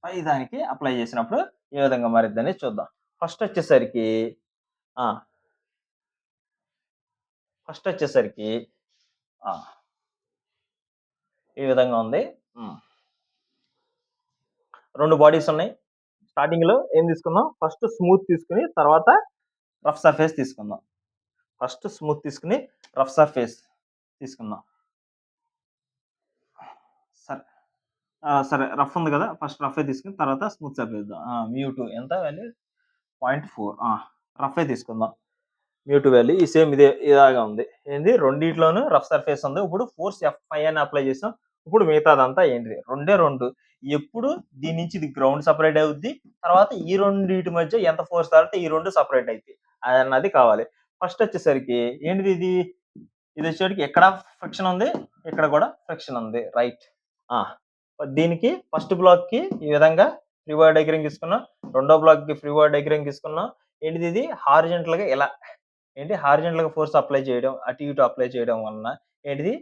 పై దానికి అప్లై చేసినప్పుడు ఏ విధంగా మారిద్ది అనేది చూద్దాం. ఫస్ట్ వచ్చేసరికి ఆ! ఫస్ట్ వచ్చేసరికి ఆ! ఈ విధంగా ఉంది. హ్మ్. 2 బాడీస్ ఉన్నాయి. స్టార్టింగ్‌లో ఏం తీసుకుందాం? ఫస్ట్ స్మూత్ తీసుకొని తర్వాత రఫ్ సర్ఫేస్ తీసుకుందాం. ఫస్ట్ స్మూత్ తీసుకొని రఫ్ సర్ఫేస్ తీసుకుందాం. సరే. సరే రఫ్ ఉంది కదా! ఫస్ట్ రఫే తీసుకొని తర్వాత స్మూత్ సర్ఫేస్ ఇద్దాం. మ్యూ2 ఎంత వాల్యూ 0.4 రఫే తీసుకుందాం. మ్యూ2 వాల్యూ ఈ సేమ్ ఇలాగా ఉంది. ఏంది రెండిట్లోనూ రఫ్ సర్ఫేస్ ఉంది. ఇప్పుడు ఫోర్స్ F5 అని అప్లై చేసాం. ఇప్పుడు మిగతాదంతా ఏంటిది? రెండే 2 ఎప్పుడు దీని నుంచి ఇది గ్రౌండ్ సెపరేట్ అవుద్ది. తర్వాత ఈ రెండిటి మధ్య ఎంత ఫోర్స్ తగిలితే ఈ 2 సెపరేట్ అయితాయి. అన్నది కావాలి. ఫస్ట్ వచ్చేసరికి ఏంటిది ఇది? ఇది వచ్చేసరికి ఎక్కడ ఫ్రిక్షన్ ఉంది. ఇక్కడ కూడా ఫ్రిక్షన్ ఉంది. రైట్. ఆ! దీనికి ఫస్ట్ బ్లాక్‌కి ఈ విధంగా ఫ్రీ బాడీ డయాగ్రామ్ గీసుకున్నాం. రెండో బ్లాక్‌కి ఫ్రీ బాడీ డయాగ్రామ్ గీసుకున్నాం. ఏంటిది ఇది హారిజాంటల్‌గా ఇలా హారిజాంటల్‌గా ఫోర్స్ అప్లై చేయడం, అటు ఇటు అప్లై చేయడం వలన ఏంటిది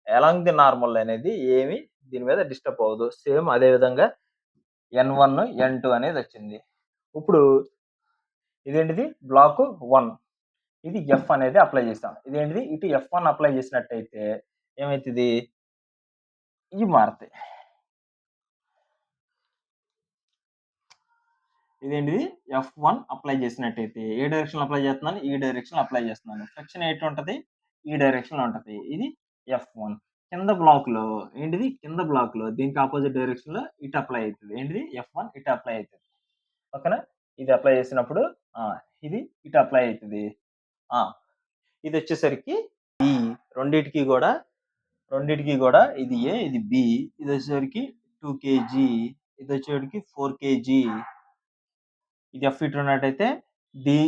అలాంగ్ ది నార్మల్ అనేది ఏమి దీని మీద డిస్టర్బ్ అవ్వదు. సేమ్ అదే విధంగా N1, N2 అనేది వచ్చింది. ఇప్పుడు ఇదేంటిది బ్లాక్ 1 ఇది F అనేది అప్లై చేసాం. ఇదేంటిది ఇటు F1 అప్లై చేసినట్టయితే ఏమైతది? ఇవి మారతాయి. ఇదేంటిది F1 అప్లై చేసినట్టయితే ఏ డైరెక్షన్‌లో అప్లై చేస్తున్నాను? ఈ డైరెక్షన్‌లో అప్లై చేస్తున్నాను. ఫ్రిక్షన్ ఎటు ఉంటది? ఈ డైరెక్షన్‌లో ఉంటది. ఇది F1. కింద బ్లాక్‌లో ఏంటిది? కింద బ్లాక్‌లో దీనికి అపోజిట్ డైరెక్షన్‌లో ఇటు అప్లై అయితది. ఏంటిది? F1 ఇటు అప్లై అయితది. ఓకేనా? ఇది అప్లై చేసినప్పుడు ఇది ఇటు అప్లై అయితది. ఇదొచ్చేసరికి B రెండిటికి గూడా ఇది A, ఇది B. ఇదొచ్చేసరికి 2 kg. ఇదొచ్చేసరికి 4 kg. ఇది F ఇటు ఉన్నట్టయితే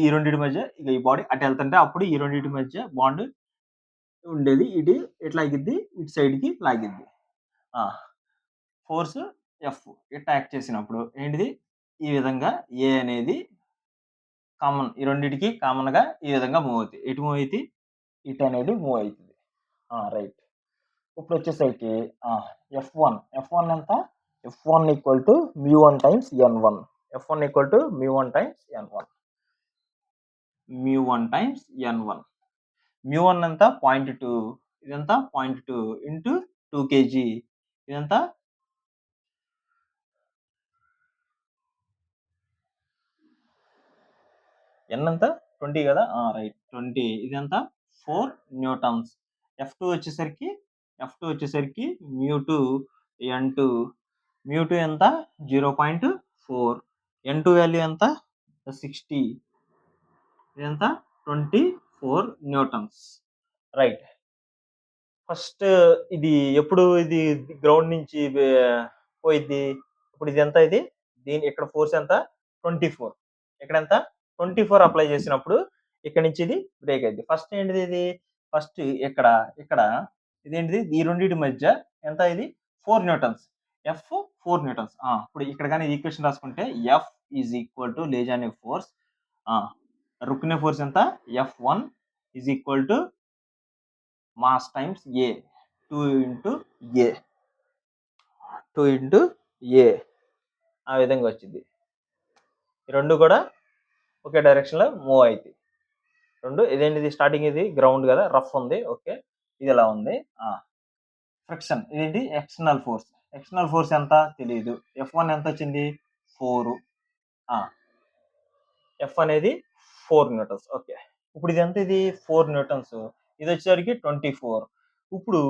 ఈ రెండిటి మధ్య ఇక ఈ బాడీ అటు వెళ్తుంటే అప్పుడు ఈ రెండిటి మధ్య బాండ్ ఉండేది. ఇది ఎట్లా లాగిద్ది? ఇటు సైడ్‌కి లాగిద్ది. ఫోర్స్ F ఇటు యాక్ట్ చేసినప్పుడు ఏంటిది? ఈ విధంగా A అనేది కామన్ ఈ రెండిటికి కామన్‌గా ఈ విధంగా మూవ్ అవుతాయి. ఎటు మూవ్ అయితాయి? ఇటు అనేది మూవ్ అయితది. రైట్. ఇప్పుడు వచ్చేసరికి F1 ఎంత? F1 equal to mu one times N1. F1 equal to mu one times N1. Mu one times N1. Mu one ఎంత? 0.2. ఇదంతా 0.2 ఇంటూ 2 kg. ఇదంతా N ఎంత? 20 కదా! రైట్ 20. ఇదంతా 4 న్యూటన్స్. F2 వచ్చేసరికి మ్యూ2 N2. మ్యూ2 ఎంత? 0.4. N2 వాల్యూ ఎంత? 60. ఇదంతా 24 న్యూటన్స్. రైట్. ఫస్ట్ ఇది ఎప్పుడు ఇది గ్రౌండ్ నుంచి పోయిద్ది? ఇప్పుడు ఇది ఎంత ఇది? ఇక్కడ ఫోర్స్ ఎంత? 24. ఇక్కడ ఎంత? 24 అప్లై చేసినప్పుడు ఇక్కడ నుంచి ఇది బ్రేక్ అయిద్ది. ఫస్ట్ ఏంటిది ఇది? ఫస్ట్ ఇక్కడ ఇదేంటిది? ఈ రెండిటి మధ్య ఎంత ఇది? 4 న్యూటన్స్. F 4 Newton's. ఇప్పుడు ఇక్కడ గాని ఈక్వేషన్ రాసుకుంటే F ఈజ్ ఈక్వల్ టు లేజానే ఫోర్స్. రుక్కునే ఫోర్స్ ఎంత? F1 is equal to mass times A. 2 into A. 2 into A. ఆ విధంగా వచ్చింది. ఈ రెండు కూడా ఒకే డైరెక్షన్‌లో మూవ్ అయితాయి. ఇదేంటిది స్టార్టింగ్ ఇది గ్రౌండ్ కదా! రఫ్ ఉంది. ఓకే. ఇది ఇలా ఉంది. ఫ్రిక్షన్ ఇదేంటి? External force. ఎక్స్టర్నల్ ఫోర్స్ ఎంత? తెలీదు. F1 ఎంత వచ్చింది? 4. F అనేది 4 న్యూటన్స్. ఓకే. ఇప్పుడు ఇది ఎంత ఇది? 4 న్యూటన్స్. ఇది వచ్చేసరికి 24. ఇప్పుడు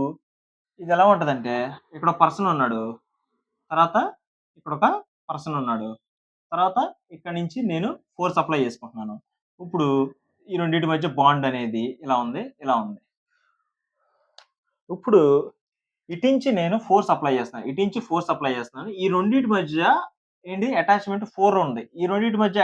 ఇది ఎలా ఉంటదంటే ఇక్కడ ఒక పర్సన్ ఉన్నాడు. తర్వాత ఇక్కడ ఒక పర్సన్ ఉన్నాడు. తర్వాత ఇక్కడ నుంచి నేను ఫోర్స్ అప్లై చేసుకుంటున్నాను. ఇప్పుడు ఈ రెండిటి మధ్య బాండ్ అనేది ఇలా ఉంది. ఇప్పుడు ఇటించి నేను ఫోర్స్ అప్లై చేస్తున్నాను. ఈ రెండిటి మధ్య ఏంటి అటాచ్‌మెంట్ 4 ఉంది. ఈ రెండిటి మధ్య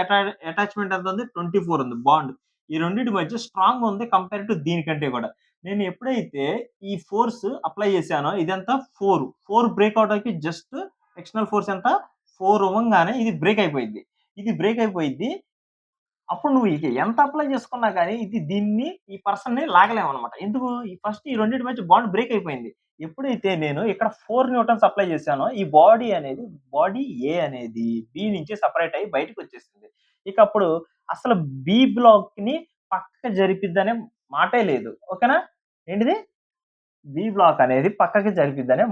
అటాచ్‌మెంట్ ఎంత ఉంది? 24 ఉంది బాండ్. ఈ రెండిటి మధ్య స్ట్రాంగ్ ఉంది కంపేర్ టు దీనికంటే కూడా. నేను ఎప్పుడైతే ఈ ఫోర్స్ అప్లై చేశానో ఇదంతా 4 బ్రేక్ అవడానికి జస్ట్ ఎక్స్టర్నల్ ఫోర్స్ ఎంత 4 ఇవ్వంగానే ఇది బ్రేక్ అయిపోయిద్ది. ఇది బ్రేక్ అయిపోయిద్ది. అప్పుడు నువ్వు ఇక ఎంత అప్లై చేసుకున్నా గాని దీన్ని ఈ పర్సన్‌ని లాగలేమనమాట. ఎందుకు? ఈ రెండిటి మధ్య బాండ్ బ్రేక్ అయిపోయింది. ఎప్పుడైతే నేను ఇక్కడ 4 న్యూటన్స్ అప్లై చేశానో ఈ బాడీ ఏ అనేది బి నుంచి సెపరేట్ అయ్యి బయటకొచ్చేసింది. ఇక అప్పుడు అసలు బి బ్లాక్‌ని పక్కకి జరిపిద్దనే మాటే లేదు. ఓకేనా? ఏంటిది? బి బ్లాక్ అనేది పక్కకి జరిపిద్దనే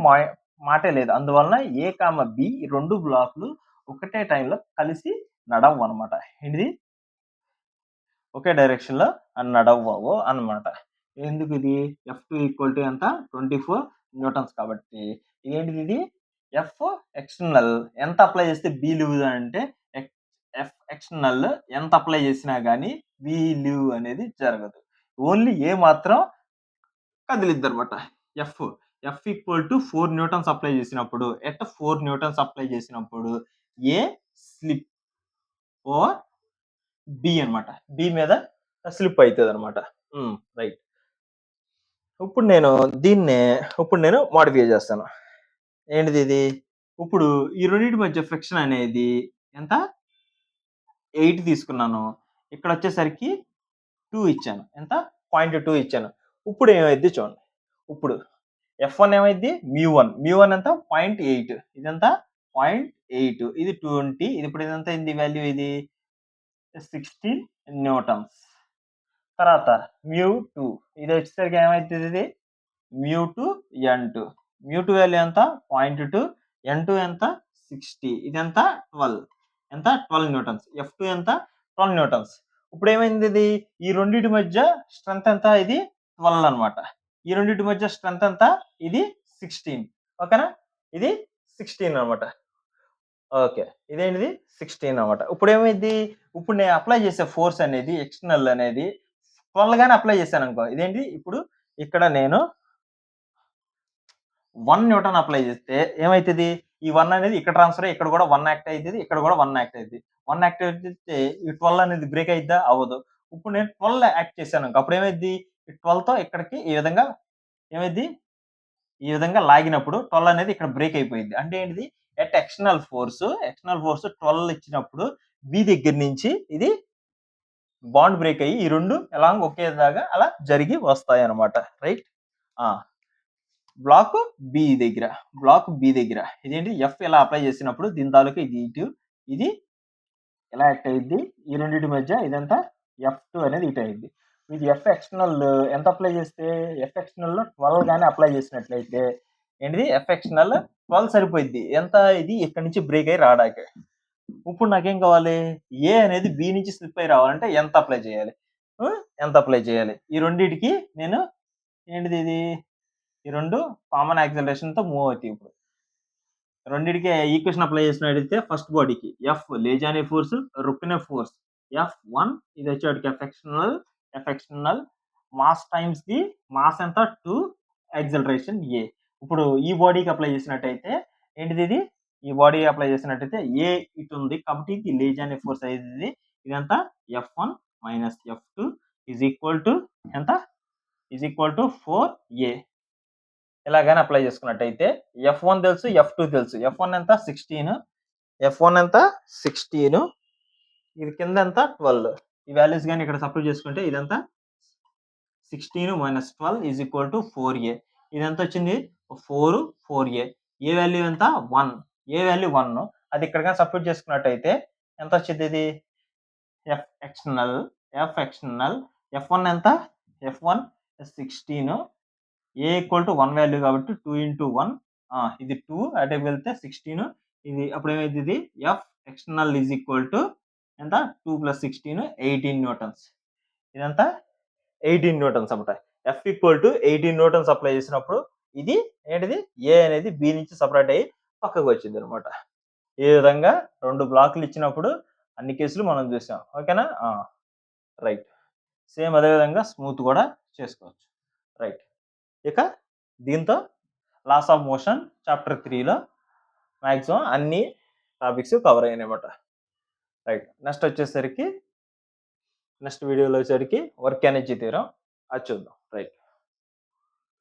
మాటే లేదు. అందువలన ఏ, బి ఈ 2 బ్లాక్‌లు ఒకటే టైంలో కలిసి నడవవనమాట. ఏంటిది? ఒకే డైరెక్షన్‌లో నడవవు అన్నమాట. ఎందుకిది? F2 ఈక్వల్ టు ఎంత? 24 న్యూటన్స్ కాబట్టి. ఇదేంటిదిది? F ఎక్స్టర్నల్ ఎంత అప్లై చేస్తే బి లూజ్ అంటే F ఎక్స్టర్నల్ ఎంత అప్లై చేసినా గాని బి లీవ్ అనేది జరగదు. ఓన్లీ ఏ మాత్రం కదిలిద్దనమాట. F equal to 4 newtons apply చేసినప్పుడు 4 న్యూటన్స్ అప్లై చేసినప్పుడు ఏ స్లిప్ ఓర్ బి అన్నమాట. బి మీద స్లిప్ అయితదనమాట. రైట్. ఇప్పుడు నేను మోడిఫై చేస్తాను. ఏంటిదిది? ఇప్పుడు ఈ రెండిటి మధ్య ఫ్రిక్షన్ అనేది ఎంత? 8 తీసుకున్నాను. ఇక్కడొచ్చేసరికి 2 ఇచ్చాను. ఎంత? 0.2 ఇచ్చాను. ఇప్పుడు ఏమైద్ది చూడండి. ఇప్పుడు F1 ఏమైద్ది? µ1 ఎంత? 0.8 ఇదెంత? 0.8 ఇది 20 ఇది ఇప్పుడు ఇదెంత అయింది వాల్యూ ఇది? 16 న్యూటన్స్. తర్వాత µ2 ఇది వచ్చేసరికి ఏమైతది ఇది? µ2 N2. µ2 వాల్యూ ఎంత? 0.2 N2 ఎంత? 60 ఇదెంత? 12 ఎంత? 12 న్యూటన్స్. F2 ఎంత? 12 న్యూటన్స్. ఇప్పుడు ఏమైంది ఇది? ఈ రెండిటి మధ్య స్ట్రెంత్ ఎంత? ఇది 12 అన్నమాట. ఈ రెండిటి మధ్య స్ట్రెంత్ ఎంత? ఇది 16. ఓకేనా? ఇది 16 అన్నమాట. ఓకే. ఇదేంటిది? 16 అన్నమాట. ఇప్పుడు ఏమైద్ది? ఇప్పుడు నేను అప్లై చేసే ఫోర్స్ అనేది ఎక్స్టర్నల్ అనేది 12 గాని అప్లై చేశాననుకో ఇదేంటి? ఇప్పుడు ఇక్కడ నేను 1 న్యూటన్ అప్లై చేస్తే ఏమైతది? ఈ 1 అనేది ఇక్కడ ట్రాన్స్‌ఫర్ అయ్యి ఇక్కడ కూడా 1 యాక్ట్ అయితది. ఇక్కడ కూడా 1 యాక్ట్ అయిద్ది. 1 యాక్ట్ అయితే ఈ 12 అనేది బ్రేక్ అయిద్దా? అవ్వదు. ఇప్పుడు నేను 12 యాక్ట్ చేశాననుకో అప్పుడు ఏమైద్ది? ఈ 12తో ఇక్కడికి ఈ విధంగా ఏమైద్ది? ఈ విధంగా లాగినప్పుడు 12 అనేది ఇక్కడ బ్రేక్ అయిపోయిద్ది. అంటే ఏంటిది? ఎక్స్టర్నల్ ఫోర్స్ 12 ఇచ్చినప్పుడు బి దగ్గర నుంచి ఇది బాండ్ బ్రేక్ అయ్యి ఈ 2 ఎలాంగ్ ఒకేలాగా అలా జరిగి వస్తాయన్నమాట. రైట్? ఆ! బ్లాక్ బి దగ్గర ఇదేంటి? F ఇలా అప్లై చేసినప్పుడు దీని తాలూకా ఇది ఇటు, ఇది ఎలా యాక్ట్ అయ్యిద్ది? ఈ రెండిటి మధ్య ఇదంతా F2 అనేది ఇటు అయ్యిద్ది. ఇది F ఎక్స్టర్నల్ ఎంత అప్లై చేస్తే F ఎక్స్టర్నల్‌లో 12 గాని అప్లై చేసినట్లయితే ఏంటిది? F ఎక్స్టర్నల్ 12 సరిపోయిద్ది. ఎంత? ఇది ఇక్కడి నుంచి బ్రేక్ అయ్యి రావడానికి. ఇప్పుడు నాకేం కావాలి? ఏ అనేది బి నుంచి స్లిప్ అయ్యి రావాలంటే ఎంత అప్లై చేయాలి? ఎంత అప్లై చేయాలి? ఈ రెండిటికి నేను ఏంటిది ఇది? ఈ 2 కామన్ యాక్సిలరేషన్‌తో మూవ్ అవుతాయి ఇప్పుడు. రెండిటికి ఈక్వేషన్ అప్లై చేసినట్టయితే ఫస్ట్ బాడీకి F లేజీ అనే ఫోర్స్, రుక్ అనే ఫోర్స్ F1 ఇది వచ్చేటికి F external mass times the mass ఎంత 2 యాక్సిలరేషన్ A. ఇప్పుడు ఈ బాడీకి అప్లై చేసినట్టయితే ఏంటిది ఇది? ఈ బాడీ అప్లై చేసినట్టయితే A ఇటు ఉంది కాబట్టి ఇది లేజీ అనే ఫోర్స్ అయ్యిద్ది. ఇదంతా F1 minus F2 is equal to ఎంత? Is equal to 4A. ఇలాగని అప్లై చేసుకున్నట్టయితే F1 తెలుసు, F2 తెలుసు. F1 ఎంత? 16 ఇది కింద ఎంత? 12. ఈ వాల్యూస్ గాని ఇక్కడ సబ్స్టిట్యూట్ చేసుకుంటే ఇదంతా 16 minus 12 is equal to 4A. ఇదెంత వచ్చింది? 4A. ఏ వాల్యూ ఎంత? 1. ఏ వాల్యూ 1. అది ఇక్కడ గాని సబ్స్టిట్యూట్ చేసుకున్నట్టయితే ఎంత వచ్చింది ఇది? F ఎక్స్టర్నల్ F1 ఎంత? F1 16 A equal to 1 value కాబట్టి 2 ఇంటూ 1 ఇది 2 అటే వెళ్తే 16 ఇది అప్పుడు ఏమైంది ఇది F external is equal to ఎంత 2 ప్లస్ 16 18 న్యూటన్స్. ఇదంతా 18 న్యూటన్స్ అన్నమాట. F equal to 18 newtons apply చేసినప్పుడు ఇది ఏంటిది? A అనేది B నుంచి సెపరేట్ అయ్యి పక్కకు వచ్చింది అనమాట. ఈ విధంగా 2 బ్లాకులు ఇచ్చినప్పుడు అన్ని కేసులు మనం చూసాం. ఓకేనా? రైట్. సేమ్ అదే విధంగా స్మూత్ కూడా చేసుకోవచ్చు. రైట్. ఇక దీంతో లాస్ ఆఫ్ మోషన్ చాప్టర్ 3లో మాక్సిమం అన్ని టాపిక్స్ కవర్ అయినాయన్నమాట. రైట్. నెక్స్ట్ వీడియోలో వచ్చేసరికి వర్క్ ఎనర్జీ థీరం అది చూద్దాం. రైట్.